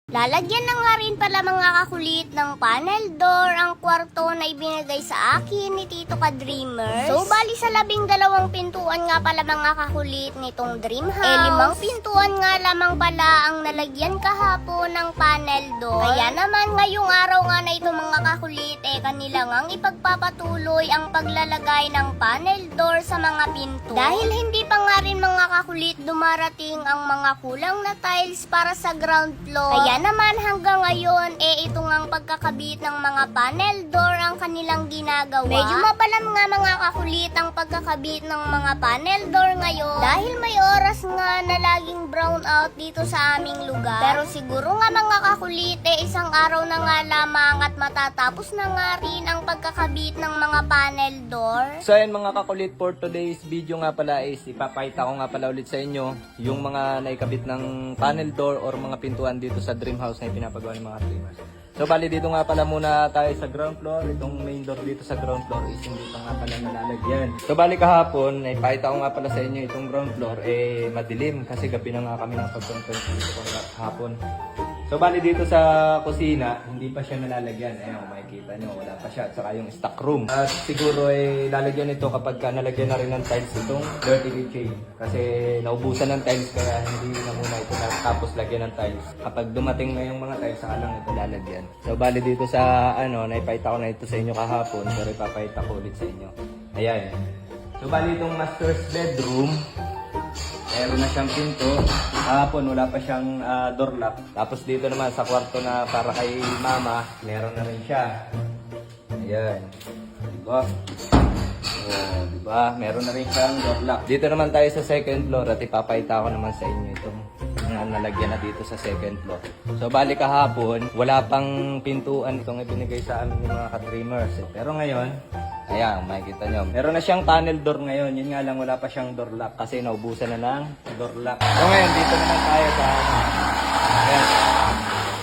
Lalagyan na nga rin pala mga kakulit ng panel door ang kwarto na ibinigay sa akin ni Tito Ka-Dreamers. So bali sa 12 pintuan nga pala mga kakulit nitong dream house. 5 pintuan nga lamang pala ang nalagyan kahapon ng panel door. Kaya naman ngayong araw nga na ito mga kakulit kanila ngang ipagpapatuloy ang paglalagay ng panel door sa mga pinto. Dahil hindi pa nga rin mga kakulit dumarating ang mga kulang na tiles para sa ground floor. Kaya naman hanggang ngayon ito ngang pagkakabit ng mga panel door ang kanilang ginagawa. Medyo mabalam nga mga kakulit ang pagkakabit ng mga panel door ngayon dahil may oras nga na laging brown out dito sa aming lugar. Pero siguro nga mga kakulit isang araw na nga lamang at matatapos na nga rin ang pagkakabit ng mga panel door. So ayan mga kakulit, for today's video nga pala is ipapakita ko nga pala ulit sa inyo yung mga naikabit ng panel door or mga pintuan dito sa dream house na pinapagawa ng mga dreamers. So bali dito nga pala muna tayo sa ground floor. Itong main door dito sa ground floor is hindi pa nga pala nalalagyan. So bali kahapon, ipakita ko nga pala sa inyo itong ground floor madilim kasi gabi na nga kami ng pag-conference dito kahapon. So bali dito sa kusina, hindi pa siya nalalagyan. Ayan, makikita nyo, wala pa siya. At saka yung stock room. At siguro lalagyan ito kapag nalagyan na rin ng tiles itong dirty kitchen. Kasi naubusan ng tiles kaya hindi na muna ito tapos lagyan ng tiles. Kapag dumating na yung mga tiles, saka lang ito lalagyan. So bali dito sa naipakita ko na ito sa inyo kahapon, pero ipapakita ko ulit sa inyo. Ayan. So bali itong master's bedroom, meron na siyang pinto. Kahapon wala pa siyang door lock. Tapos dito naman sa kwarto na para kay mama, meron na rin siya. Ayan. Diba? Oh, diba? Meron na rin siyang door lock. Dito naman tayo sa second floor at ipapakita ko naman sa inyo itong nalagyan na dito sa second floor. So bali kahapon, wala pang pintuan itong ibinigay sa amin ng mga ka-dreamers. Pero ngayon, ayan, makikita nyo. Meron na siyang panel door ngayon. Yun nga lang, wala pa siyang door lock kasi naubusan na ng door lock. So ngayon, dito naman tayo sa ayan.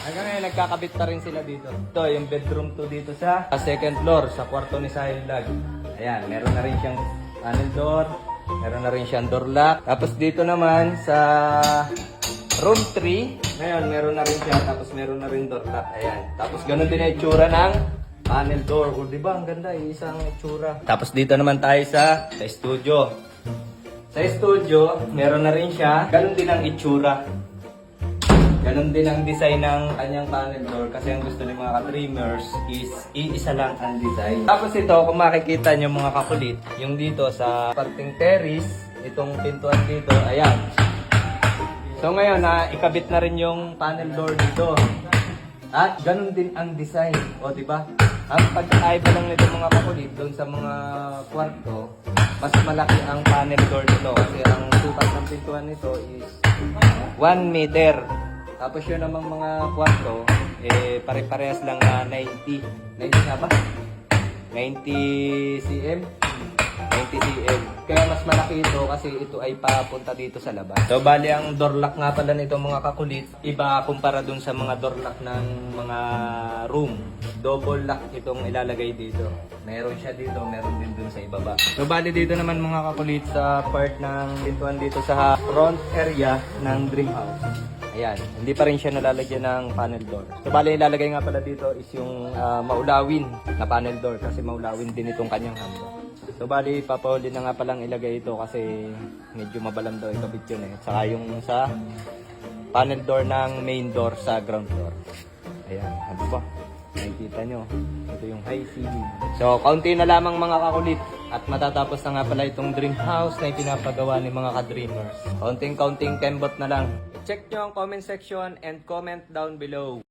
Hanggang ngayon, nagkakabit pa rin sila dito. Ito, yung bedroom 2 dito sa second floor, sa kwarto ni Sahil Lag. Ayan, meron na rin siyang panel door. Meron na rin siyang door lock. Tapos dito naman sa room 3, ngayon, meron na rin siya. Tapos meron na rin door lock. Ayan. Tapos ganun din ang itsura ng panel door. O diba, ang ganda, isang itsura. Tapos dito naman tayo sa studio. Sa studio, meron na rin siya. Ganun din ang itsura. Ganun din ang design ng kanyang panel door. Kasi ang gusto ng mga ka-dreamers is iisa lang ang design. Tapos ito, kung makikita nyo mga kakulit, yung dito sa parting terrace, itong pintuan dito, ayan. So ngayon, ikabit na rin yung panel door dito. At ganun din ang design. O diba? Ang pagkakaiba lang nito mga kakulit doon sa mga kwarto, mas malaki ang panel door nito kasi ang sukat ng pintuan nito is 1 meter. Tapos yun namang mga kwarto, pare-parehas lang na 90 na ba? 90 cm? 90 cm. Kaya mas malaki ito kasi ito ay papunta dito sa labas. So bali ang door lock nga pala nito mga kakulit, iba kumpara dun sa mga door lock ng mga room. Double lock itong ilalagay dito. Meron siya dito, meron din dun sa ibaba. So bali dito naman mga kakulit sa part ng pintuan dito sa front area ng dream house. Ayan, hindi pa rin siya nalalagyan ng panel door. So bali ilalagay nga pala dito is yung maulawin na panel door kasi maulawin din itong kanyang hando. So bali papahuli na nga palang ilagay ito kasi medyo mabalam daw ikabit yun eh. Saka yung sa panel door ng main door sa ground floor. Ayan, ano ba? Nakikita nyo, ito yung high ceiling. So kaunti na lamang mga kakulit at matatapos na nga pala itong dream house na ipinapagawa ng mga ka-dreamers. Kaunting-kaunting kembot na lang. Check nyo ang comment section and comment down below.